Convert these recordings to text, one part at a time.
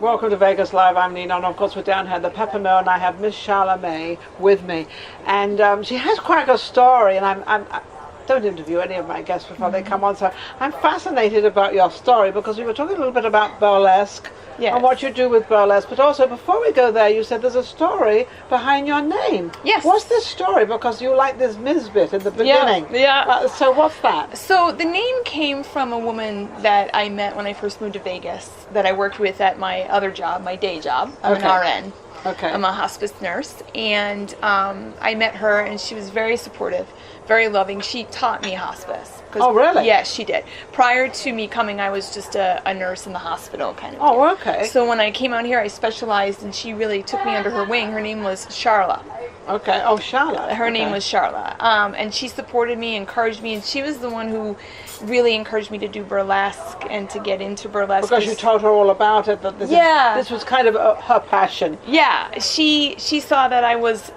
Welcome to Vegas Live. I'm Nina, and of course we're down here at the Pepper Mill, and I have Miz Charlamay with me, and she has quite a story. And I don't interview any of my guests before they come on, so I'm fascinated about your story because we were talking a little bit about burlesque and what you do with burlesque, but also before we go there, you said there's a story behind your name. Yes. What's this story? Because you like this Miz bit in the beginning. Yeah. So what's that? So the name came from a woman that I met when I first moved to Vegas that I worked with at my other job, my day job. I'm an RN. Okay. I'm a hospice nurse, and I met her, and she was very supportive, very loving. She taught me hospice. Oh, really? Yes, she did. Prior to me coming, I was just a nurse in the hospital kind of. Oh, okay. So when I came out here, I specialized, and she really took me under her wing. Her name was Charla. Okay. Oh, Charla. Her name was Charla. And she supported me, encouraged me, and she was the one who really encouraged me to do burlesque and to get into burlesque. Because you told her all about it, that this was kind of her passion. Yeah, she saw that I was,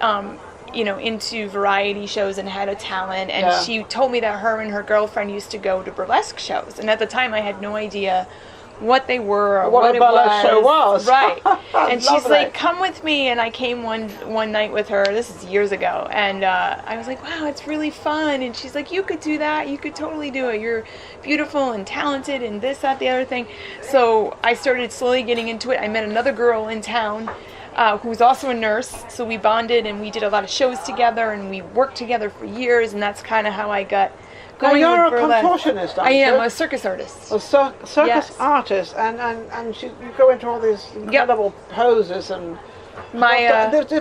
into variety shows and had a talent, and she told me that her and her girlfriend used to go to burlesque shows, and at the time I had no idea what they were or what a burlesque show was. Right. And she's like, come with me, and I came one night with her. This is years ago, and I was like, wow, it's really fun. And she's like, you could do that, you could totally do it, you're beautiful and talented and this, that, the other thing. So I started slowly getting into it. I met another girl in town who was also a nurse, so we bonded and we did a lot of shows together and we worked together for years, and that's kind of how I got going. Now you're with a burlesque. contortionist, aren't I am you? a circus artist. A circus artist, and you go into all these incredible poses and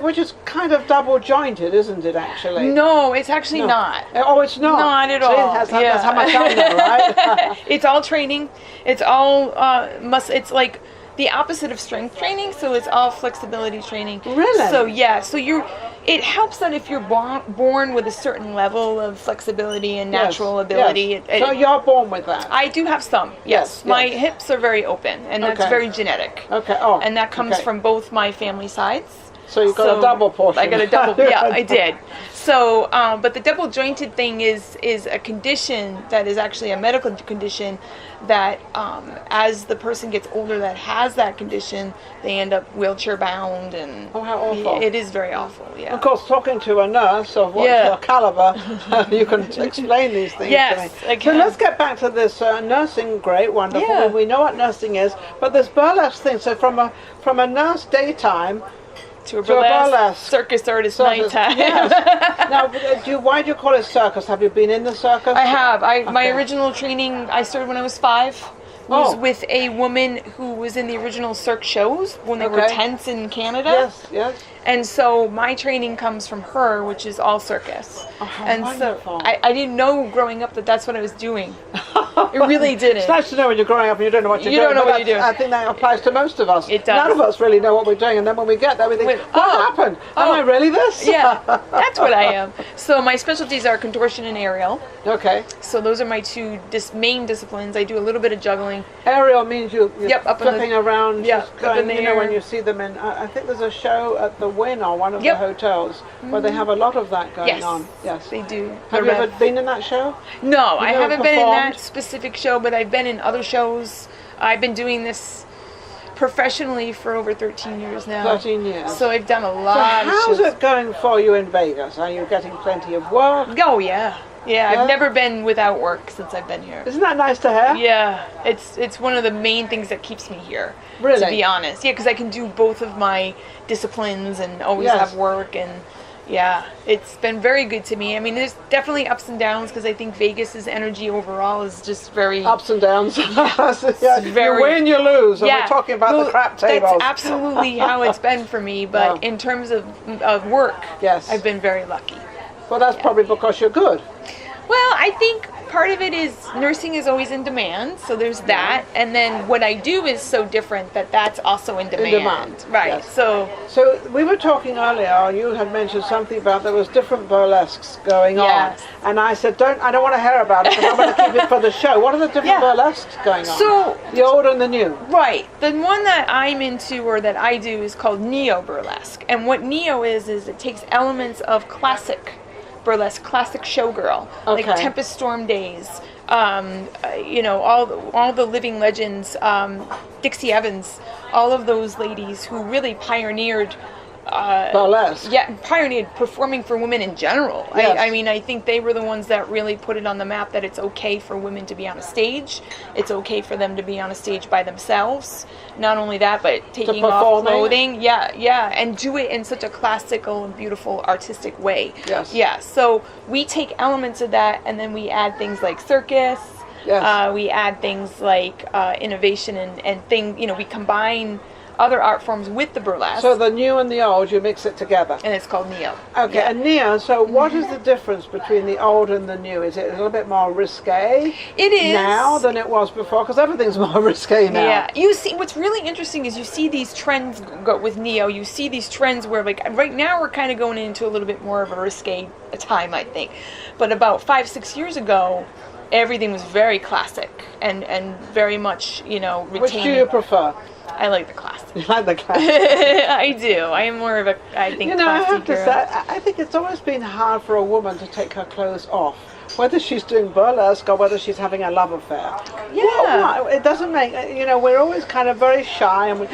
which is kind of double jointed, isn't it? Actually, no, it's actually not. Oh, it's not. Not at all. That's how much I know, right? It's all training. It's all It's like the opposite of strength training, so it's all flexibility training. Really? So it helps that if you're born with a certain level of flexibility and natural ability. Yes. So you're born with that? I do have some, yes. My hips are very open, and that's very genetic. Okay. Oh. And that comes from both my family sides. So you got a double portion. I got a double, yeah, I did. So, but the double jointed thing is a condition that is actually a medical condition that as the person gets older that has that condition, they end up wheelchair bound, and how awful. It is very awful, yeah. Of course, talking to a nurse of what your caliber, you can explain these things to me. I can. So let's get back to this nursing, great, wonderful. Yeah. We know what nursing is, but this burlesque thing, so from a nurse daytime, to a burlesque circus artist nighttime. Yes. Now, why do you call it circus? Have you been in the circus? I have. My original training, I started when I was 5. Was with a woman who was in the original Cirque shows when they were tents in Canada. Yes, yes. And so my training comes from her, which is all circus. And wonderful. So I didn't know growing up that that's what I was doing. It really didn't. It's nice to know when you're growing up and you don't know what you're doing. You don't know what you're doing. I think that applies to most of us. It does. None of us really know what we're doing, and then when we get there, we think, what happened? Am I really this? Yeah, that's what I am. So my specialties are contortion and aerial. Okay. So those are my two main disciplines. I do a little bit of juggling. Aerial means you're up flipping around, just up in going, the air. when you see them in, I think there's a show at the Wynn or one of the hotels where they have a lot of that going on. Yes, they do. Have you ever been in that show? No, I haven't been in that specific show, but I've been in other shows. I've been doing this professionally for over 13 years now. 13 years. So I've done a lot of shows. How's it going for you in Vegas? Are you getting plenty of work? Oh, yeah. Yeah, I've never been without work since I've been here. Isn't that nice to have? Yeah, it's one of the main things that keeps me here. Really? To be honest. Yeah, because I can do both of my disciplines and always have work, and it's been very good to me. I mean, there's definitely ups and downs because I think Vegas's energy overall is just very... Ups and downs. You win, you lose. And we're talking about the crap tables. That's absolutely how it's been for me, but in terms of work, I've been very lucky. Well, that's probably because you're good. Well, I think part of it is nursing is always in demand, so there's that. And then what I do is so different that's also in demand. Right. Yes. So we were talking earlier, you had mentioned something about there was different burlesques going on. And I said, I don't want to hear about it, because I want to keep it for the show. What are the different burlesques going on? So the old and the new. Right. The one that I'm into, or that I do, is called neo burlesque. And what neo is it takes elements of classic burlesque, classic showgirl, like Tempest Storm Days, all the living legends, Dixie Evans, all of those ladies who really pioneered burlesque. Yeah, pioneered performing for women in general. Yes. I mean, I think they were the ones that really put it on the map that it's okay for women to be on a stage. It's okay for them to be on a stage by themselves. Not only that, but taking off clothing. Yeah, and do it in such a classical and beautiful artistic way. Yes. Yeah, so we take elements of that and then we add things like circus. Yes. We add things like innovation and we combine other art forms with the burlesque. So the new and the old, you mix it together. And it's called neo. Okay, Yeah. and neo, so what is the difference between the old and the new? Is it a little bit more risque It is. now than it was before? Because everything's more risque now. Yeah, you see, what's really interesting is you see these trends go with neo. You see these trends where, like, right now we're kind of going into a little bit more of a risque time, I think. But about 5-6 years ago, everything was very classic and very much, retaining. Which do you prefer? I like the classic. You like the classic? I do. I am more of a, I think, I have to girl. say, I think it's always been hard for a woman to take her clothes off, whether she's doing burlesque or whether she's having a love affair. Yeah. It doesn't make, we're always kind of very shy and we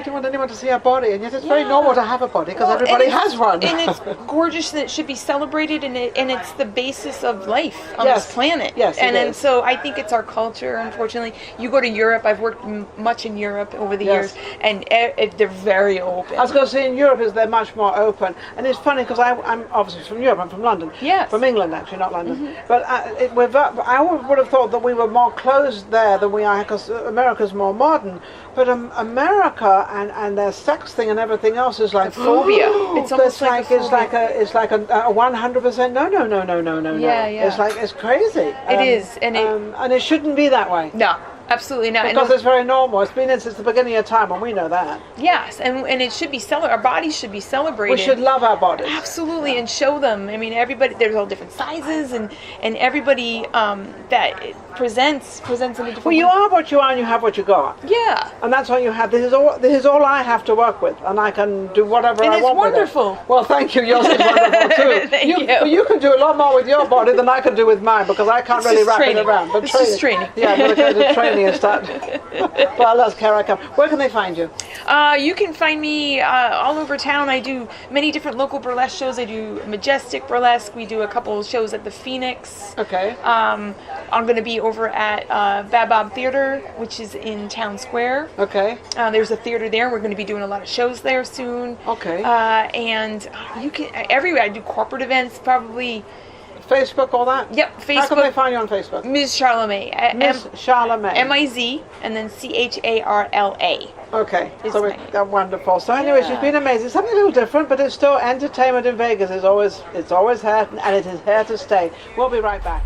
don't want anyone to see our body, and yet it's very normal to have a body because everybody has one. And it's gorgeous and it should be celebrated, and it's the basis of life on this planet. Yes, and so I think it's our culture, unfortunately. You go to Europe, I've worked much in Europe over the years, and they're very open. I was going to say in Europe they're much more open, and it's funny because I'm obviously from Europe. I'm from London. Yes. From England, actually, not London. But I would have thought that we were more closed there than we are because America's more modern. But America and their sex thing and everything else is like phobia. It's almost like a phobia. It's like a 100% no. Yeah. It's crazy. It is, and it shouldn't be that way. No. Absolutely not. Because it's very normal. It's been in since the beginning of time, and we know that. Yes, and it should be our bodies should be celebrated. We should love our bodies. Absolutely, and show them. I mean, everybody. There's all different sizes, and everybody that presents in a different way. You are what you are, and you have what you got. Yeah. And that's what you have. This is all I have to work with, and I can do whatever I want. And it's wonderful. With it. Well, thank you. Yours is wonderful too. Thank you. Well, you can do a lot more with your body than I can do with mine because I can't really wrap it around. But it's just training. Yeah, I'm going to go to training and start. Well, that's Caracam. Where can they find you? You can find me all over town. I do many different local burlesque shows. I do Majestic Burlesque. We do a couple of shows at the Phoenix. Okay. I'm going to be over at Bad Bob Theater, which is in Town Square. Okay. There's a theater there. We're going to be doing a lot of shows there soon. Okay. And you can everywhere. I do corporate events, probably. Facebook, all that? Yep, Facebook. How can they find you on Facebook? Miz Charlamay. Miz Charlamay. M-I-Z and then C-H-A-R-L-A. Okay, so it's wonderful. So anyways, it's been amazing. Something a little different, but it's still entertainment in Vegas. It's always here, and it is here to stay. We'll be right back.